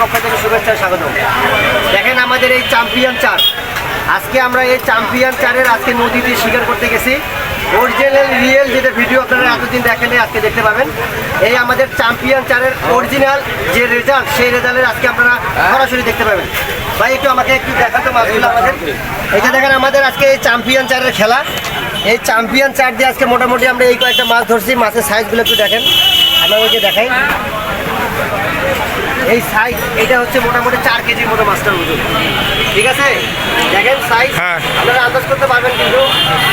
পক্ষ থেকে শুভেচ্ছা স্বাগত। দেখেন আমাদের এই চ্যাম্পিয়ন চার, আজকে আমরা এই চ্যাম্পিয়ন চারের আজকে নদীতে শিকার করতে গেছি। অরিজিনাল রিয়েল যেটা ভিডিও আপনারা এতদিন দেখেন আজকে দেখতে পাবেন। এই আমাদের চ্যাম্পিয়ন চারের অরিজিনাল যে রেজাল্ট, সেই রেজাল্টের আজকে আপনারা সরাসরি দেখতে পাবেন। ভাই একটু আমাকে একটু দেখাতো মাছগুলো আমাদের। এটা দেখেন আমাদের আজকে এই চ্যাম্পিয়ন চারের খেলা। এই চ্যাম্পিয়ন চার দিয়ে আজকে মোটামুটি আমরা এই কয়েকটা মাছ ধরছি। মাছের সাইজগুলো একটু দেখেন, আপনাদেরকে দেখাই। এই সাইজ এটা হচ্ছে মোটামুটি 4 কেজির মতো মাছটার ওজন, ঠিক আছে? দেখেন সাইজ আপনারা আন্দাজ করতে পারবেন, কিন্তু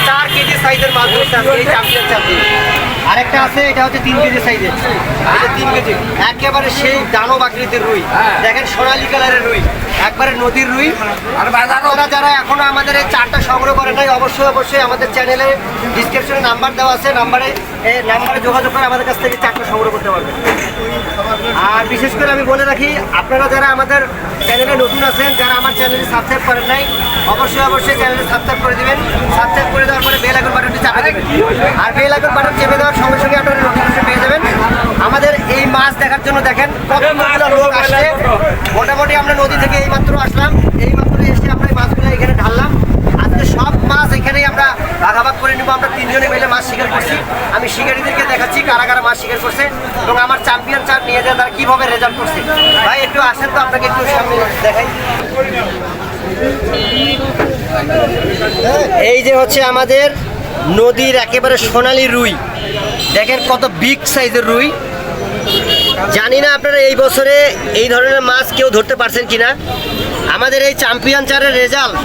4 কেজি সাইজের মাছ ধরছে এই চ্যাম্পিয়ন চার দিয়ে। আরেকটা আছে, এটা হচ্ছে 3 কেজি সাইজের, এটা 3 কেজি একেবারে সেই দানব আকৃতির রুই। দেখেন সোনালী কালারের রুই, একবারে নদীর রুই। আর আপনারা যারা এখনো আমাদের এই চারটা সংগ্রহ করেন নাই, অবশ্যই আমাদের চ্যানেলে ডিসক্রিপশনে নাম্বার দেওয়া আছে, নাম্বারে যোগাযোগ করে আমাদের কাছ থেকে চারটা সংগ্রহ করতে পারবেন। আর বিশেষ করে আমি বলে রাখি, আপনারা যারা আমাদের চ্যানেলে নতুন আছেন, যারা আমার চ্যানেলে সাবস্ক্রাইব করেন নাই, অবশ্যই চ্যানেলে সাবস্ক্রাইব করে দেবেন। সাবস্ক্রাইব করে দেওয়ার পরে বেল আইকন বাটনটি চাপে দেবেন। আর বেল আইকন বাটন চেপে দেওয়ার সঙ্গে সঙ্গে আপনারা নোটিফিকেশন পেয়ে যাবেন আমাদের এই মাছ দেখার জন্য। দেখেন কতগুলো লোক আসছে। মোটামুটি আমরা নদী থেকে এইমাত্র আসলাম, এইমাত্র এসে আমরা এই মাছগুলো এখানে ঢাললাম। আজকে সব মাছ এখানেই আমরা ভাগাভাগ করে নেবো। আমরা 3 জনে মিলে মাছ শিকার করছি। আমি শিকারীদেরকে দেখাচ্ছি কারা কারা মাছ শিকার করছে এবং আমার চ্যাম্পিয়ন চার নিয়ে যায় তারা কীভাবে রেজাল্ট করছে। ভাই একটু আসেন তো, আপনাকে একটু সামনে দেখাই। এই যে হচ্ছে আমাদের নদীর একেবারে সোনালী রুই। দেখেন কত বিগ সাইজের রুই। জানি না আপনারা এই বছরে এই ধরনের মাছ কেউ ধরতে পারছেন কিনা। আমাদের এই চ্যাম্পিয়ন চারের রেজাল্ট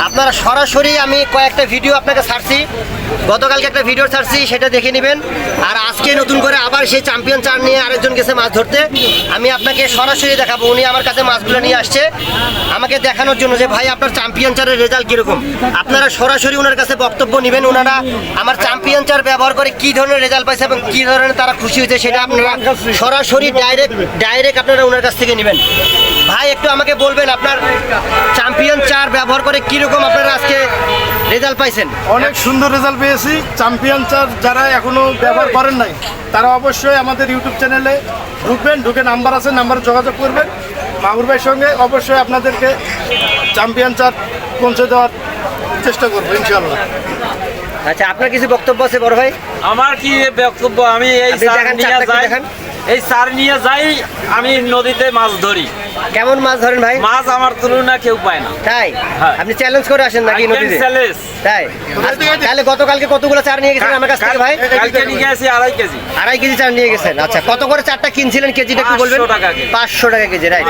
আপনারা সরাসরি, আমি কয়েকটা ভিডিও আপনাকে ছাড়ছি, গতকালকে একটা ভিডিও ছাড়ছি, সেটা দেখে নেবেন। আর আজকে নতুন করে আবার সেই চ্যাম্পিয়ন চার নিয়ে আরেকজন গেছে মাছ ধরতে। আমি আপনাকে সরাসরি দেখাবো। উনি আমার কাছে মাছগুলো নিয়ে আসছে আমাকে দেখানোর জন্য যে ভাই আপনার চ্যাম্পিয়ন চারের রেজাল্ট কীরকম। আপনারা সরাসরি ওনার কাছে বক্তব্য নেবেন। ওনারা আমার চ্যাম্পিয়ন চার ব্যবহার করে কী ধরনের রেজাল্ট পাইছে এবং কী ধরনের তারা খুশি হয়েছে, সেটা আপনারা সরাসরি ডাইরেক্ট আপনারা ওনার কাছ থেকে নেবেন। ভাই একটু আমাকে বলবেন আপনার চ্যাম্পিয়ন চার ব্যবহার করে কীরকম আপনারা আজকে রেজাল্ট পাইছেন? অনেক সুন্দর রেজাল্ট পেয়েছি। চ্যাম্পিয়ন চার যারা এখনো ব্যবহার করেন নাই, তারা অবশ্যই আমাদের ইউটিউব চ্যানেলে ঢুকে নাম্বার আছে, নাম্বারে যোগাযোগ করবেন মামুর ভাইয়ের সঙ্গে। অবশ্যই আপনাদেরকে চ্যাম্পিয়ন চার পৌঁছে দেওয়ার চেষ্টা করবো ইনশাআল্লাহ। আচ্ছা, আপনার কিছু বক্তব্য আছে বড় ভাই? আমার কি বক্তব্য, আমি এই সার নিয়ে যাই, আমি নদীতে মাছ ধরি। কেমন মাছ ধরেন ভাই? মাছ আমার তুলনা কেউ পায় না। তাই? হ্যাঁ। আপনি চ্যালেঞ্জ করে আসেন নাকি নদীতে? চ্যালেঞ্জ। তাই? তাহলে গতকালকে কতগুলো চার নিয়ে গেছেন আমার কাছ থেকে ভাই? কালকে নিয়ে গেছি 2.5 কেজি। 2.5 কেজি চার নিয়ে গেছেন। আচ্ছা, কত করে চারটা কিনছিলেন কেজিটা একটু বলবেন? 500 টাকা কেজি, রাইট।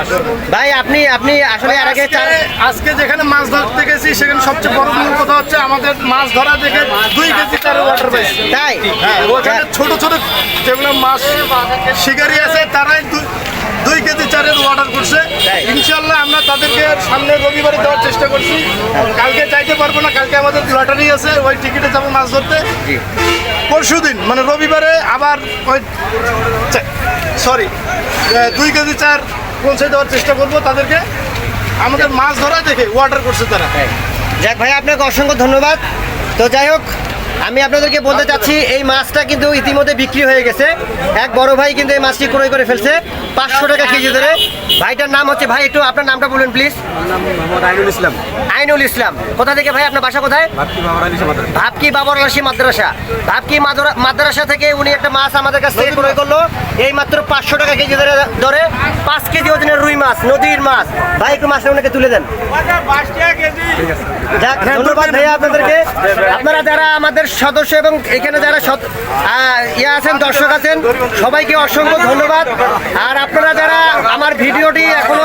ভাই আপনি আসলে আর আগে চার, আজকে যেখানে মাছ ধরতে গেছি সেখানে সবচেয়ে বড় মূল কথা হচ্ছে আমাদের মাছ ধরা দেখে 2 কেজি চারের অর্ডার পাইছি। তাই? হ্যাঁ, ওখানে ছোট যেগুলো মাছ শিকারি আছে তারাই 2 কেজি চারের অর্ডার করছে। ইনশাল্লাহ আমরা তাদেরকে সামনে রবিবারে দেওয়ার চেষ্টা করছি। কালকে যাইতে পারবো না, কালকে আমাদের লটারি আছে, ওই টিকিটে যাবো মাছ ধরতে। পরশুদিন মানে রবিবারে আবার ওই 2 কেজি চার পৌঁছে দেওয়ার চেষ্টা করবো তাদেরকে। আমাদের মাছ ধরা দেখে অর্ডার করছে তারা। যাক ভাই, আপনাকে অসংখ্য ধন্যবাদ। তো যাই হোক, আমি আপনাদেরকে বলতে চাচ্ছি এই মাছটা কিন্তু ইতিমধ্যে বিক্রি হয়ে গেছে। এক বড় ভাই কিন্তু এই মাছটি ক্রয় করে ফেলছে 500 টাকা কেজি ধরে। ভাইটার নাম হচ্ছে, ভাই একটু আপনার নামটা বলুন প্লিজ। আইনুল ইসলাম। কোথা থেকে ভাই? আপনার বাসা কোথায়? ভাবকি বাবর আলী মাদ্রাসা। ভাবকি মাদ্রাসা থেকে উনি একটা মাছ আমাদের কাছ থেকে ক্রয় করলো এই মাত্র 500 টাকা কেজি ধরে 5 কেজি ওজনের রুই মাছ, নদীর মাছ। ভাই একটু মাছটা ওনাকে তুলে দেন। যাক, ধন্যবাদ ভাইয়া আপনাদেরকে। আপনারা যারা আমাদের সদস্য এবং এখানে যারা আছেন, দর্শক আছেন, সবাইকে অসংখ্য ধন্যবাদ। আর আপনারা যারা আমার ভিডিওটি এখনো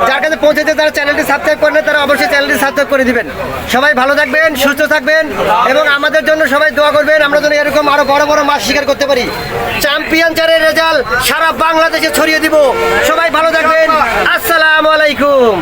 যার কাছে পৌঁছেছে, তারা চ্যানেলটি সাবস্ক্রাইব করেন, তারা অবশ্যই চ্যানেলটি সাবস্ক্রাইব করে দিবেন। সবাই ভালো থাকবেন, সুস্থ থাকবেন এবং আমাদের জন্য সবাই দোয়া করবেন, আমরা যেন এরকম আরো বড় বড় মাছ শিকার করতে পারি। চ্যাম্পিয়ন চারের রেজাল্ট সারা বাংলাদেশে ছড়িয়ে দিব। সবাই ভালো থাকবেন। আসসালামু আলাইকুম।